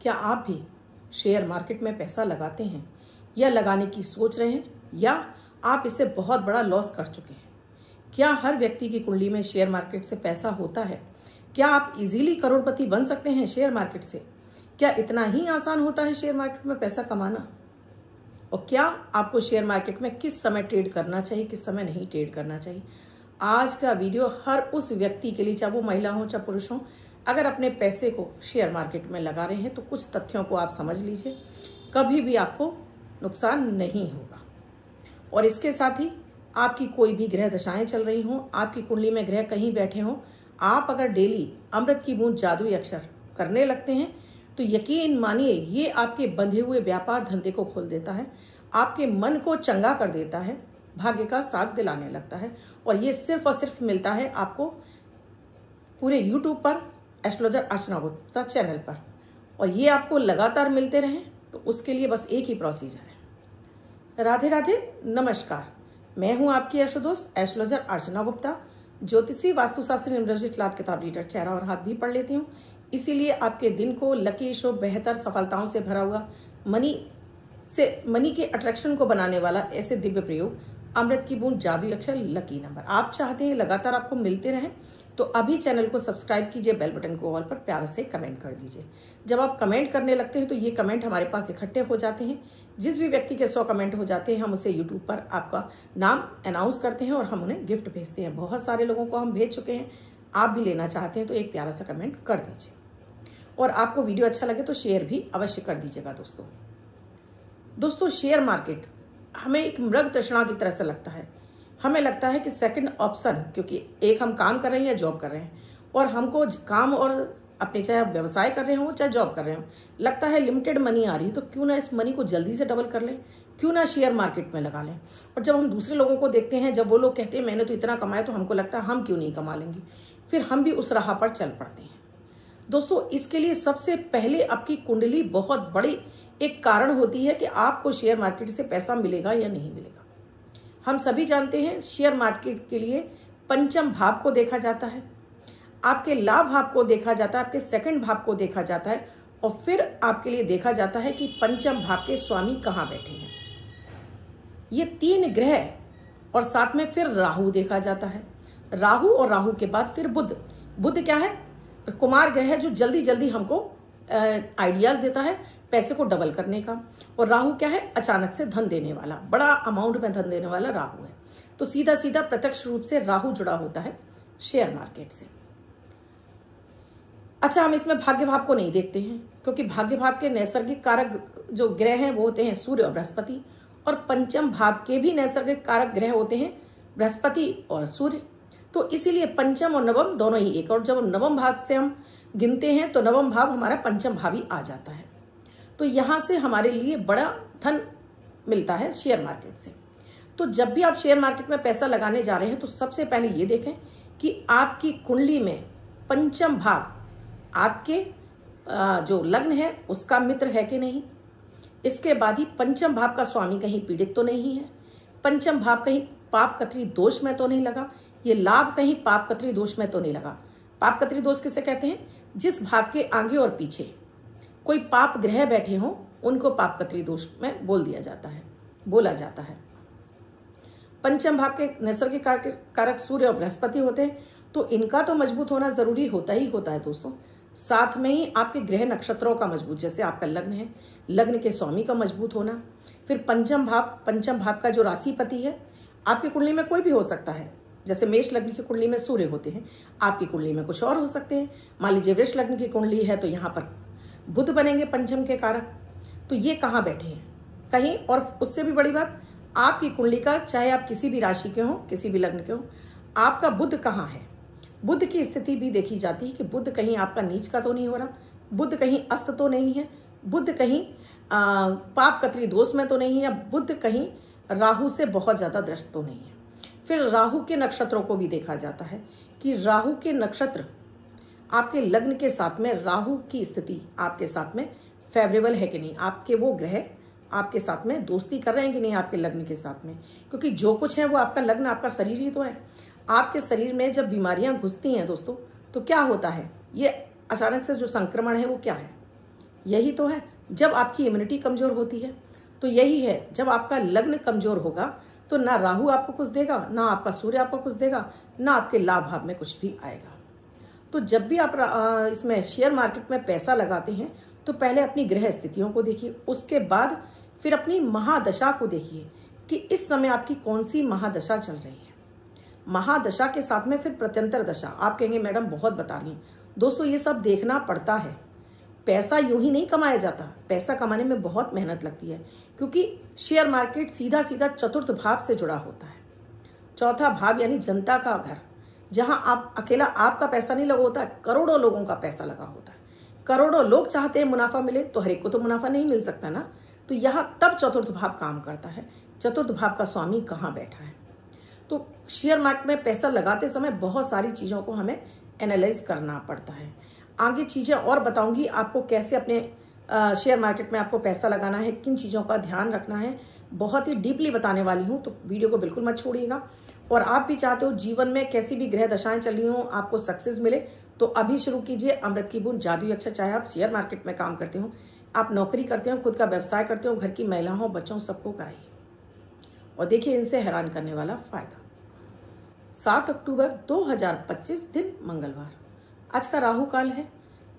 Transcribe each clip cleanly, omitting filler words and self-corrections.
क्या आप भी शेयर मार्केट में पैसा लगाते हैं या लगाने की सोच रहे हैं, या आप इससे बहुत बड़ा लॉस कर चुके हैं? क्या हर व्यक्ति की कुंडली में शेयर मार्केट से पैसा होता है? क्या आप इजीली करोड़पति बन सकते हैं शेयर मार्केट से? क्या इतना ही आसान होता है शेयर मार्केट में पैसा कमाना? और क्या आपको शेयर मार्केट में किस समय ट्रेड करना चाहिए, किस समय नहीं ट्रेड करना चाहिए? आज का वीडियो हर उस व्यक्ति के लिए, चाहे वो महिला हो चाहे पुरुष हो, अगर अपने पैसे को शेयर मार्केट में लगा रहे हैं तो कुछ तथ्यों को आप समझ लीजिए, कभी भी आपको नुकसान नहीं होगा। और इसके साथ ही आपकी कोई भी ग्रह दशाएं चल रही हों, आपकी कुंडली में ग्रह कहीं बैठे हों, आप अगर डेली अमृत की बूंद जादुई अक्षर करने लगते हैं तो यकीन मानिए ये आपके बंधे हुए व्यापार धंधे को खोल देता है, आपके मन को चंगा कर देता है, भाग्य का साथ दिलाने लगता है। और ये सिर्फ और सिर्फ मिलता है आपको पूरे YouTube पर, एस्ट्रोलॉजर अर्चना गुप्ता चैनल पर। और ये आपको लगातार मिलते रहें तो उसके लिए बस एक ही प्रोसीजर है। राधे राधे, नमस्कार। मैं हूं आपकी एस्ट्रोदोस्त एस्ट्रोलॉजर अर्चना गुप्ता, ज्योतिषी, वास्तुशास्त्र, न्यूमरोलॉजी, लाभ किताब रीडर, चेहरा और हाथ भी पढ़ लेती हूँ। इसीलिए आपके दिन को लकी, शुभ, बेहतर, सफलताओं से भरा हुआ, मनी के अट्रैक्शन को बनाने वाला ऐसे दिव्य प्रयोग अमृत की बूंद जादुई अक्षर लकी नंबर आप चाहते हैं लगातार आपको मिलते रहें तो अभी चैनल को सब्सक्राइब कीजिए, बेल बटन को ऑल पर प्यार से कमेंट कर दीजिए। जब आप कमेंट करने लगते हैं तो ये कमेंट हमारे पास इकट्ठे हो जाते हैं। जिस भी व्यक्ति के 100 कमेंट हो जाते हैं हम उसे यूट्यूब पर आपका नाम अनाउंस करते हैं और हम उन्हें गिफ्ट भेजते हैं। बहुत सारे लोगों को हम भेज चुके हैं, आप भी लेना चाहते हैं तो एक प्यारा सा कमेंट कर दीजिए। और आपको वीडियो अच्छा लगे तो शेयर भी अवश्य कर दीजिएगा। दोस्तों शेयर मार्केट हमें एक मृग तृष्णा की तरह से लगता है। हमें लगता है कि सेकंड ऑप्शन, क्योंकि एक हम काम कर रहे हैं या जॉब कर रहे हैं, और हमको काम और अपने चाहे व्यवसाय कर रहे हो चाहे जॉब कर रहे हो, लगता है लिमिटेड मनी आ रही है तो क्यों ना इस मनी को जल्दी से डबल कर लें, क्यों ना शेयर मार्केट में लगा लें। और जब हम दूसरे लोगों को देखते हैं, जब वो लोग कहते हैं मैंने तो इतना कमाया, तो हमको लगता है हम क्यों नहीं कमा लेंगे, फिर हम भी उस राह पर चल पड़ते हैं। दोस्तों इसके लिए सबसे पहले आपकी कुंडली बहुत बड़ी एक कारण होती है कि आपको शेयर मार्केट से पैसा मिलेगा या नहीं मिलेगा। हम सभी जानते हैं शेयर मार्केट के लिए पंचम भाव को देखा जाता है, आपके लाभ भाव को देखा जाता है, आपके सेकंड भाव को देखा जाता है, और फिर आपके लिए देखा जाता है कि पंचम भाव के स्वामी कहाँ बैठे हैं। ये 3 ग्रह और साथ में फिर राहु देखा जाता है। राहु और राहु के बाद फिर बुध। बुध क्या है? कुमार ग्रह है जो जल्दी जल्दी हमको आइडियाज देता है पैसे को डबल करने का। और राहु क्या है? अचानक से धन देने वाला, बड़ा अमाउंट में धन देने वाला राहु है। तो सीधा सीधा प्रत्यक्ष रूप से राहु जुड़ा होता है शेयर मार्केट से। अच्छा, हम इसमें भाग्य भाव को नहीं देखते हैं क्योंकि भाग्य भाव के नैसर्गिक कारक जो ग्रह हैं वो होते हैं सूर्य और बृहस्पति, और पंचम भाव के भी नैसर्गिक कारक ग्रह होते हैं बृहस्पति और सूर्य। तो इसीलिए पंचम और नवम दोनों ही एक, और जब नवम भाव से हम गिनते हैं तो नवम भाव हमारा पंचम भाव ही आ जाता है। तो यहाँ से हमारे लिए बड़ा धन मिलता है शेयर मार्केट से। तो जब भी आप शेयर मार्केट में पैसा लगाने जा रहे हैं तो सबसे पहले ये देखें कि आपकी कुंडली में पंचम भाव आपके जो लग्न है उसका मित्र है कि नहीं। इसके बाद ही पंचम भाव का स्वामी कहीं पीड़ित तो नहीं है, पंचम भाव कहीं पाप कतरी दोष में तो नहीं लगा, ये लाभ कहीं पाप कतरी दोष में तो नहीं लगा। पाप कतरी दोष किसे कहते हैं? जिस भाव के आगे और पीछे कोई पाप ग्रह बैठे हों उनको पाप कतरी दोष में बोला जाता है। पंचम भाव के नैसर्गिक कारक सूर्य और बृहस्पति होते हैं, तो इनका तो मजबूत होना जरूरी होता ही होता है दोस्तों। साथ में ही आपके ग्रह नक्षत्रों का मजबूत, जैसे आपका लग्न है, लग्न के स्वामी का मजबूत होना। फिर पंचम भाव का जो राशिपति है, आपकी कुंडली में कोई भी हो सकता है। जैसे मेष लग्न की कुंडली में सूर्य होते हैं, आपकी कुंडली में कुछ और हो सकते हैं। मान लीजिए वृष लग्न की कुंडली है तो यहाँ पर बुध बनेंगे पंचम के कारक। तो ये कहाँ बैठे हैं कहीं। और उससे भी बड़ी बात, आपकी कुंडली का, चाहे आप किसी भी राशि के हो, किसी भी लग्न के हो, आपका बुध कहाँ है। बुध की स्थिति भी देखी जाती है कि बुध कहीं आपका नीच का तो नहीं हो रहा, बुध कहीं अस्त तो नहीं है, बुध कहीं पाप कतरी दोष में तो नहीं है, या बुध कहीं राहु से बहुत ज्यादा दृष्ट तो नहीं है। फिर राहु के नक्षत्रों को भी देखा जाता है कि राहु के नक्षत्र आपके लग्न के साथ में, राहु की स्थिति आपके साथ में फेवरेबल है कि नहीं, आपके वो ग्रह आपके साथ में दोस्ती कर रहे हैं कि नहीं आपके लग्न के साथ में। क्योंकि जो कुछ है वो आपका लग्न, आपका शरीर ही तो है। आपके शरीर में जब बीमारियां घुसती हैं दोस्तों तो क्या होता है, ये अचानक से जो संक्रमण है वो क्या है, यही तो है जब आपकी इम्यूनिटी कमज़ोर होती है। तो यही है, जब आपका लग्न कमज़ोर होगा तो ना राहु आपको कुछ देगा, ना आपका सूर्य आपको कुछ देगा, ना आपके लाभ भाव में कुछ भी आएगा। तो जब भी आप इसमें शेयर मार्केट में पैसा लगाते हैं तो पहले अपनी ग्रह स्थितियों को देखिए, उसके बाद फिर अपनी महादशा को देखिए कि इस समय आपकी कौन सी महादशा चल रही है। महादशा के साथ में फिर प्रत्यंतर दशा। आप कहेंगे मैडम बहुत बता रही हैं। दोस्तों ये सब देखना पड़ता है। पैसा यूं ही नहीं कमाया जाता, पैसा कमाने में बहुत मेहनत लगती है, क्योंकि शेयर मार्केट सीधा सीधा चतुर्थ भाव से जुड़ा होता है। चौथा भाव यानी जनता का घर, जहां आप अकेला आपका पैसा नहीं लगा होता है, करोड़ों लोगों का पैसा लगा होता है। करोड़ों लोग चाहते हैं मुनाफा मिले, तो हर एक को तो मुनाफा नहीं मिल सकता ना। तो यहाँ तब चतुर्थ भाव काम करता है। चतुर्थ भाव का स्वामी कहाँ बैठा है। तो शेयर मार्केट में पैसा लगाते समय बहुत सारी चीज़ों को हमें एनालाइज करना पड़ता है। आगे चीज़ें और बताऊंगी आपको, कैसे अपने शेयर मार्केट में आपको पैसा लगाना है, किन चीज़ों का ध्यान रखना है, बहुत ही डीपली बताने वाली हूँ। तो वीडियो को बिल्कुल मत छोड़िएगा। और आप भी चाहते हो जीवन में कैसी भी ग्रह दशाएं चल रही हों आपको सक्सेस मिले, तो अभी शुरू कीजिए अमृत की बूंद जादुई अक्षर। चाहे आप शेयर मार्केट में काम करते हो, आप नौकरी करते हो, खुद का व्यवसाय करते हो, घर की महिलाओं बच्चों सबको कराइए और देखिए इनसे हैरान करने वाला फायदा। 7 अक्टूबर 2025 दिन मंगलवार। आज का राहु काल है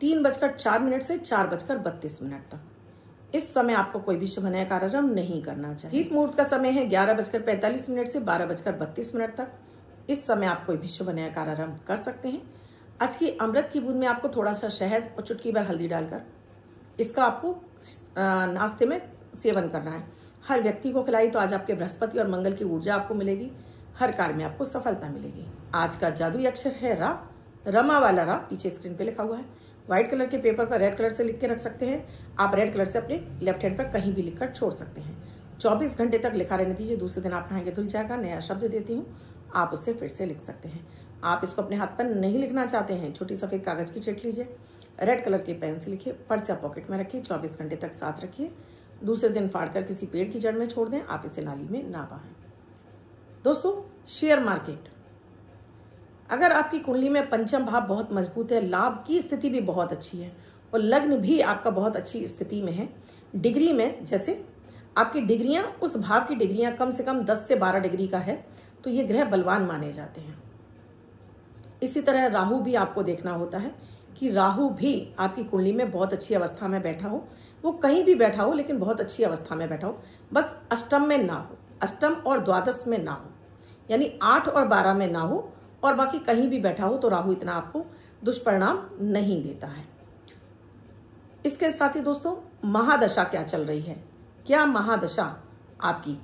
3:04 से 4:32 तक। इस समय आपको कोई भी शुभ नया कार्यक्रम नहीं करना चाहिए। हित मुहूर्त का समय है 11:45 से 12:32 तक। इस समय आप कोई भी शुभ नया कार्यक्रम कर सकते हैं। आज की अमृत की बूंद में आपको थोड़ा सा शहद और चुटकी भर हल्दी डालकर इसका आपको नाश्ते में सेवन करना है। हर व्यक्ति को खिलाई तो आज आपके बृहस्पति और मंगल की ऊर्जा आपको मिलेगी, हर कार्य में आपको सफलता मिलेगी। आज का जादुई अक्षर है रा, रमा वाला रा, पीछे स्क्रीन पे लिखा हुआ है। व्हाइट कलर के पेपर पर रेड कलर से लिख के रख सकते हैं। आप रेड कलर से अपने लेफ्ट हैंड पर कहीं भी लिखकर छोड़ सकते हैं। 24 घंटे तक लिखा रहने दीजिए। दूसरे दिन आप नहाएंगे धुल जाएगा। नया शब्द देती हूँ, आप उससे फिर से लिख सकते हैं। आप इसको अपने हाथ पर नहीं लिखना चाहते हैं, छोटी सफ़ेद कागज की चीट लीजिए, रेड कलर के पेन से लिखिए, पर्स या पॉकेट में रखिए, 24 घंटे तक साथ रखिए। दूसरे दिन फाड़कर किसी पेड़ की जड़ में छोड़ दें। आप इसे नाली में ना बहाएं। दोस्तों शेयर मार्केट, अगर आपकी कुंडली में पंचम भाव बहुत मजबूत है, लाभ की स्थिति भी बहुत अच्छी है और लग्न भी आपका बहुत अच्छी स्थिति में है, डिग्री में जैसे आपकी डिग्रियां, उस भाव की डिग्रियां कम से कम 10 से 12 डिग्री का है, तो ये ग्रह बलवान माने जाते हैं। इसी तरह राहु भी आपको देखना होता है कि राहु भी आपकी कुंडली में बहुत अच्छी अवस्था में बैठा हो। वो कहीं भी बैठा हो लेकिन बहुत अच्छी अवस्था में बैठा हो, बस अष्टम में ना हो, अष्टम और द्वादश में ना हो, यानी 8 और 12 में ना हो, और बाकी कहीं भी बैठा हो तो राहु इतना आपको दुष्परिणाम नहीं देता है। इसके साथ ही दोस्तों महादशा क्या चल रही है, क्या महादशा आपकी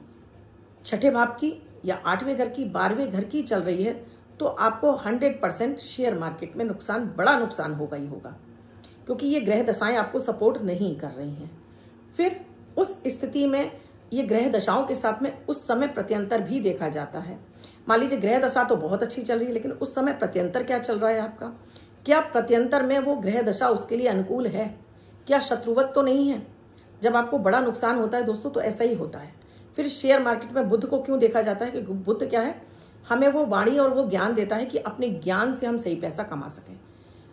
छठे भाव की या 8वें घर की 12वें घर की चल रही है, तो आपको 100% शेयर मार्केट में नुकसान, बड़ा नुकसान होगा ही होगा, क्योंकि ये ग्रह दशाएं आपको सपोर्ट नहीं कर रही हैं। फिर उस स्थिति में ये ग्रह दशाओं के साथ में उस समय प्रत्यंतर भी देखा जाता है। मान लीजिए ग्रह दशा तो बहुत अच्छी चल रही है, लेकिन उस समय प्रत्यंतर क्या चल रहा है आपका, क्या प्रत्यंतर में वो ग्रह दशा उसके लिए अनुकूल है, क्या शत्रुवत तो नहीं है। जब आपको बड़ा नुकसान होता है दोस्तों तो ऐसा ही होता है। फिर शेयर मार्केट में बुध को क्यों देखा जाता है कि बुध क्या है, हमें वो वाणी और वो ज्ञान देता है कि अपने ज्ञान से हम सही पैसा कमा सकें।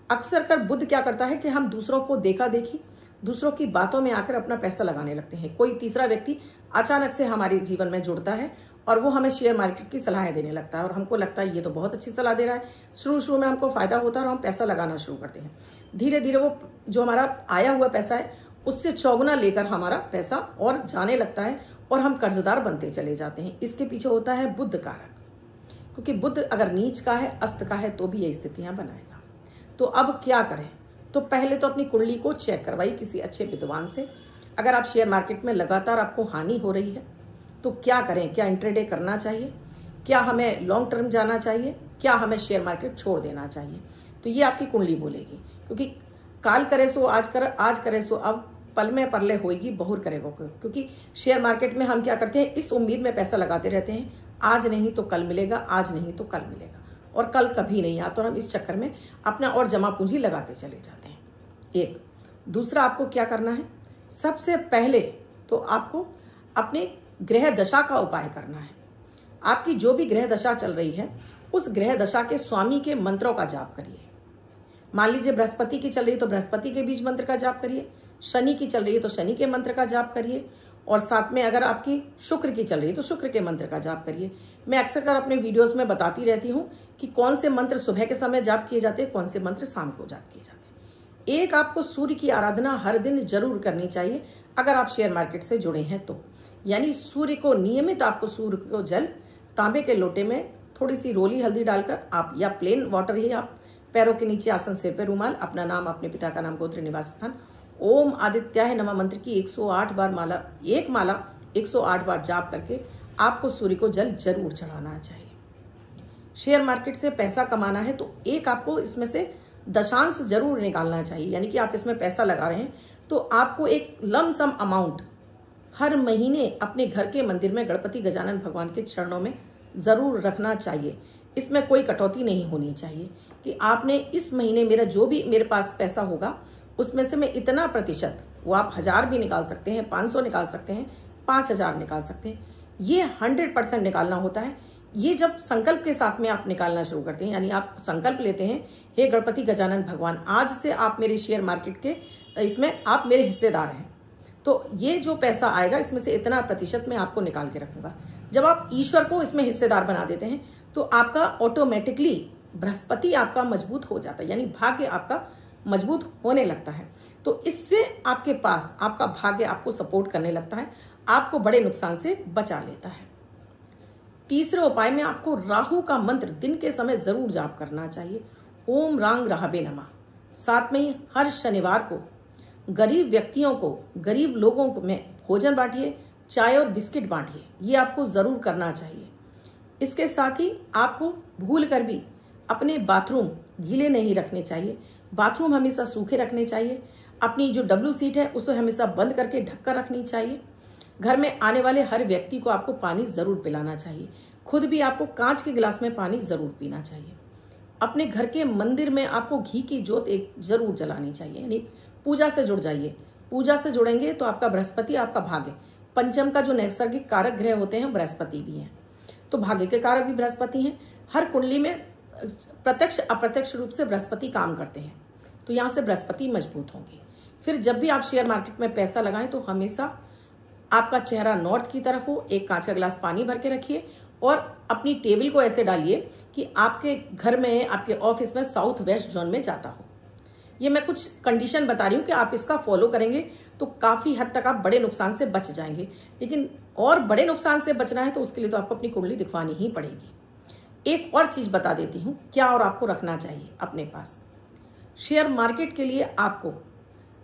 अक्सर कर बुध क्या करता है कि हम दूसरों को देखा देखी, दूसरों की बातों में आकर अपना पैसा लगाने लगते हैं। कोई तीसरा व्यक्ति अचानक से हमारे जीवन में जुड़ता है और वो हमें शेयर मार्केट की सलाहें देने लगता है और हमको लगता है ये तो बहुत अच्छी सलाह दे रहा है। शुरू में हमको फायदा होता है और हम पैसा लगाना शुरू करते हैं। धीरे धीरे वो जो हमारा आया हुआ पैसा है उससे चौगुना लेकर हमारा पैसा और जाने लगता है और हम कर्जदार बनते चले जाते हैं। इसके पीछे होता है बुध कारक, क्योंकि बुध अगर नीच का है, अस्त का है, तो भी ये स्थितियां बनाएगा। तो अब क्या करें, तो पहले तो अपनी कुंडली को चेक करवाइए किसी अच्छे विद्वान से। अगर आप शेयर मार्केट में लगातार आपको हानि हो रही है तो क्या करें, क्या इंट्राडे करना चाहिए, क्या हमें लॉन्ग टर्म जाना चाहिए, क्या हमें शेयर मार्केट छोड़ देना चाहिए, तो ये आपकी कुंडली बोलेगी। क्योंकि काल करे सो आज कर, आज करे सो अब, पल में परले होएगी बहुर करेगा। क्योंकि शेयर मार्केट में हम क्या करते हैं, इस उम्मीद में पैसा लगाते रहते हैं, आज नहीं तो कल मिलेगा, आज नहीं तो कल मिलेगा, और कल कभी नहीं आता, और हम इस चक्कर में अपना और जमा पूंजी लगाते चले जाते हैं। एक दूसरा, आपको क्या करना है, सबसे पहले तो आपको अपने ग्रह दशा का उपाय करना है। आपकी जो भी ग्रह दशा चल रही है उस ग्रह दशा के स्वामी के मंत्रों का जाप करिए। मान लीजिए बृहस्पति की चल रही है तो बृहस्पति के बीज मंत्र का जाप करिए। शनि की चल रही है तो शनि के मंत्र का जाप करिए, और साथ में अगर आपकी शुक्र की चल रही है तो शुक्र के मंत्र का जाप करिए। मैं अक्सर कर अपने वीडियोस में बताती रहती हूँ कि कौन से मंत्र सुबह के समय जाप किए जाते हैं, कौन से मंत्र शाम को जाप किए जाते हैं। एक आपको सूर्य की आराधना हर दिन जरूर करनी चाहिए अगर आप शेयर मार्केट से जुड़े हैं तो, यानी सूर्य को नियमित आपको सूर्य को जल तांबे के लोटे में थोड़ी सी रोली हल्दी डालकर आप, या प्लेन वाटर ही आप, पैरों के नीचे आसन, सिर पे रुमाल, अपना नाम, अपने पिता का नाम, गोत्र, निवास स्थान, ओम आदित्याय नमः मंत्र की 108 बार माला, एक माला 108 बार जाप करके आपको सूर्य को जल जरूर चढ़ाना चाहिए। शेयर मार्केट से पैसा कमाना है तो एक आपको इसमें से दशांश जरूर निकालना चाहिए, यानी कि आप इसमें पैसा लगा रहे हैं तो आपको एक लमसम अमाउंट हर महीने अपने घर के मंदिर में गणपति गजानन भगवान के चरणों में जरूर रखना चाहिए। इसमें कोई कटौती नहीं होनी चाहिए कि आपने इस महीने मेरा जो भी मेरे पास पैसा होगा उसमें से मैं इतना प्रतिशत, वो आप 1000 भी निकाल सकते हैं, 500 निकाल सकते हैं, 5000 निकाल सकते हैं, ये 100% निकालना होता है। ये जब संकल्प के साथ में आप निकालना शुरू करते हैं, यानी आप संकल्प लेते हैं, हे गणपति गजानन भगवान, आज से आप मेरे शेयर मार्केट के इसमें आप मेरे हिस्सेदार हैं, तो ये जो पैसा आएगा इसमें से इतना प्रतिशत मैं आपको निकाल के रखूंगा। जब आप ईश्वर को इसमें हिस्सेदार बना देते हैं तो आपका ऑटोमेटिकली बृहस्पति आपका मजबूत हो जाता है, यानी भाग्य आपका मजबूत होने लगता है। तो इससे आपके पास आपका भाग्य आपको सपोर्ट करने लगता है, आपको बड़े नुकसान से बचा लेता है। तीसरे उपाय में आपको राहु का मंत्र दिन के समय जरूर जाप करना चाहिए, ओम रांग राहबे नमः। साथ में ही हर शनिवार को गरीब व्यक्तियों को, गरीब लोगों को में भोजन बांटिए, चाय और बिस्किट बांटिए, ये आपको जरूर करना चाहिए। इसके साथ ही आपको भूल कर भी अपने बाथरूम गीले नहीं रखने चाहिए, बाथरूम हमेशा सूखे रखने चाहिए। अपनी जो डब्ल्यू सीट है उसे हमेशा बंद करके ढककर रखनी चाहिए। घर में आने वाले हर व्यक्ति को आपको पानी जरूर पिलाना चाहिए, खुद भी आपको कांच के गिलास में पानी जरूर पीना चाहिए। अपने घर के मंदिर में आपको घी की जोत एक जरूर जलानी चाहिए, यानी पूजा से जुड़ जाइए। पूजा से जुड़ेंगे तो आपका बृहस्पति, आपका भाग्य, पंचम का जो नैसर्गिक कारक ग्रह होते हैं बृहस्पति भी हैं, तो भाग्य के कारक भी बृहस्पति हैं। हर कुंडली में प्रत्यक्ष अप्रत्यक्ष रूप से बृहस्पति काम करते हैं, तो यहाँ से बृहस्पति मजबूत होंगे। फिर जब भी आप शेयर मार्केट में पैसा लगाएं तो हमेशा आपका चेहरा नॉर्थ की तरफ हो, एक कांच का गिलास पानी भर के रखिए और अपनी टेबल को ऐसे डालिए कि आपके घर में, आपके ऑफिस में साउथ वेस्ट जोन में जाता हो। ये मैं कुछ कंडीशन बता रही हूँ कि आप इसका फॉलो करेंगे तो काफ़ी हद तक आप बड़े नुकसान से बच जाएंगे। लेकिन और बड़े नुकसान से बचना है तो उसके लिए तो आपको अपनी कुंडली दिखवानी ही पड़ेगी। एक और चीज़ बता देती हूँ क्या और आपको रखना चाहिए अपने पास। शेयर मार्केट के लिए आपको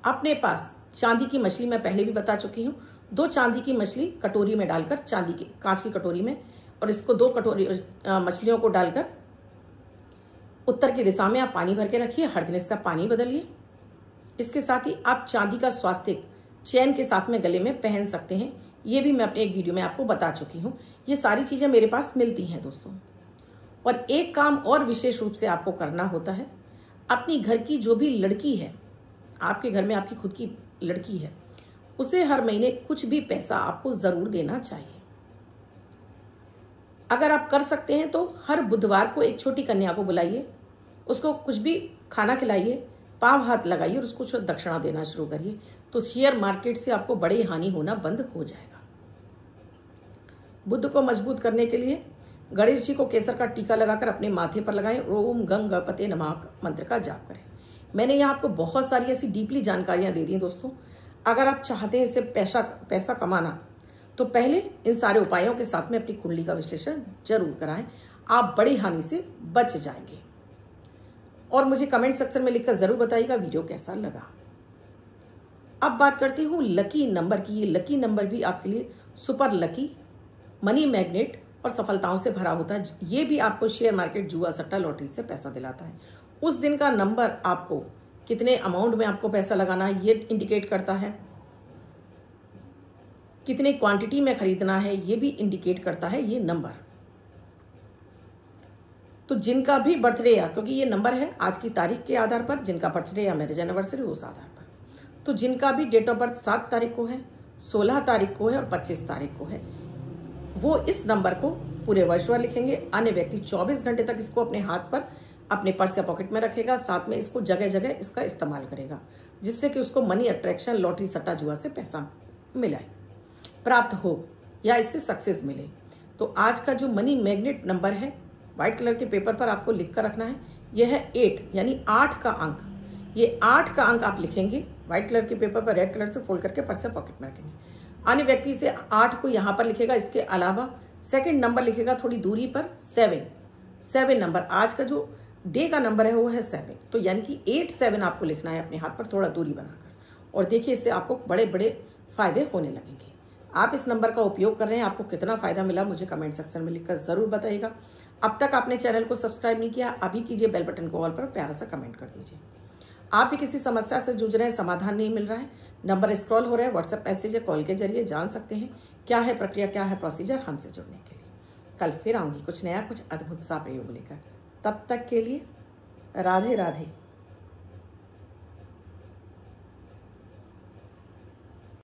अपने पास चांदी की मछली, मैं पहले भी बता चुकी हूँ, 2 चांदी की मछली कटोरी में डालकर, चांदी की कांच की कटोरी में, और इसको 2 कटोरी मछलियों को डालकर उत्तर की दिशा में आप पानी भर के रखिए। हर दिन इसका पानी बदलिए। इसके साथ ही आप चांदी का स्वास्तिक चैन के साथ में गले में पहन सकते हैं, ये भी मैं अपने एक वीडियो में आपको बता चुकी हूँ। ये सारी चीज़ें मेरे पास मिलती हैं दोस्तों। और एक काम और विशेष रूप से आपको करना होता है, अपनी घर की जो भी लड़की है, आपके घर में आपकी खुद की लड़की है, उसे हर महीने कुछ भी पैसा आपको ज़रूर देना चाहिए। अगर आप कर सकते हैं तो हर बुधवार को एक छोटी कन्या को बुलाइए, उसको कुछ भी खाना खिलाइए, पाँव हाथ लगाइए और उसको दक्षिणा देना शुरू करिए, तो शेयर मार्केट से आपको बड़ी हानि होना बंद हो जाएगा। बुद्ध को मजबूत करने के लिए गणेश जी को केसर का टीका लगाकर अपने माथे पर लगाएं, ओम गंग गणपते नमः मंत्र का जाप करें। मैंने यहाँ आपको बहुत सारी ऐसी डीपली जानकारियाँ दे दी दोस्तों। अगर आप चाहते हैं इससे पैसा कमाना तो पहले इन सारे उपायों के साथ में अपनी कुंडली का विश्लेषण जरूर कराएं, आप बड़ी हानि से बच जाएंगे। और मुझे कमेंट सेक्शन में लिखकर जरूर बताइएगा वीडियो कैसा लगा। अब बात करती हूँ लकी नंबर की। ये लकी नंबर भी आपके लिए सुपर लकी, मनी मैग्नेट और सफलताओं से भरा होता है। ये भी आपको शेयर मार्केट, जुआ, सट्टा, लॉटरी से पैसा दिलाता है। उस दिन का नंबर आपको कितने अमाउंट में आपको पैसा लगाना है ये इंडिकेट करता है, कितने क्वांटिटी में खरीदना है ये भी इंडिकेट करता है ये नंबर। तो जिनका भी बर्थडे है, क्योंकि ये नंबर है आज की तारीख के आधार पर, जिनका बर्थडे या मैरिज एनिवर्सरी उस आधार पर, तो जिनका भी डेट ऑफ बर्थ 7 तारीख को है, 16 तारीख को है और 25 तारीख को है, वो इस नंबर को पूरे वर्ष भर लिखेंगे। अन्य व्यक्ति 24 घंटे तक इसको अपने हाथ पर, अपने पर्स या पॉकेट में रखेगा, साथ में इसको जगह जगह इसका इस्तेमाल करेगा। जिससे कि उसको मनी अट्रैक्शन, लॉटरी, सट्टा जुआ से पैसा मिलाए, प्राप्त हो या इससे सक्सेस मिले। तो आज का जो मनी मैग्नेट नंबर है, व्हाइट कलर के पेपर पर आपको लिख कर रखना है, यह है 8, यानी 8 का अंक। ये 8 का अंक आप लिखेंगे व्हाइट कलर के पेपर पर, रेड कलर से फोल्ड करके पर्स या पॉकेट में रखेंगे। अन्य व्यक्ति से 8 को यहाँ पर लिखेगा, इसके अलावा सेकंड नंबर लिखेगा थोड़ी दूरी पर 7 नंबर। आज का जो डे का नंबर है वो है 7, तो यानी कि 8-7 आपको लिखना है अपने हाथ पर थोड़ा दूरी बनाकर। और देखिए इससे आपको बड़े बड़े फायदे होने लगेंगे। आप इस नंबर का उपयोग कर रहे हैं, आपको कितना फ़ायदा मिला मुझे कमेंट सेक्शन में लिखकर ज़रूर बताइएगा। अब तक आपने चैनल को सब्सक्राइब नहीं किया, अभी कीजिए, बेल बटन को ऑल पर प्यारा सा कमेंट कर दीजिए। आप भी किसी समस्या से जूझ रहे हैं, समाधान नहीं मिल रहा है, नंबर स्क्रॉल हो रहा है, व्हाट्सएप मैसेज या कॉल के जरिए जान सकते हैं क्या है प्रक्रिया, क्या है प्रोसीजर हमसे जुड़ने के लिए। कल फिर आऊँगी कुछ नया, कुछ अद्भुत सा प्रयोग लेकर। तब तक के लिए राधे राधे।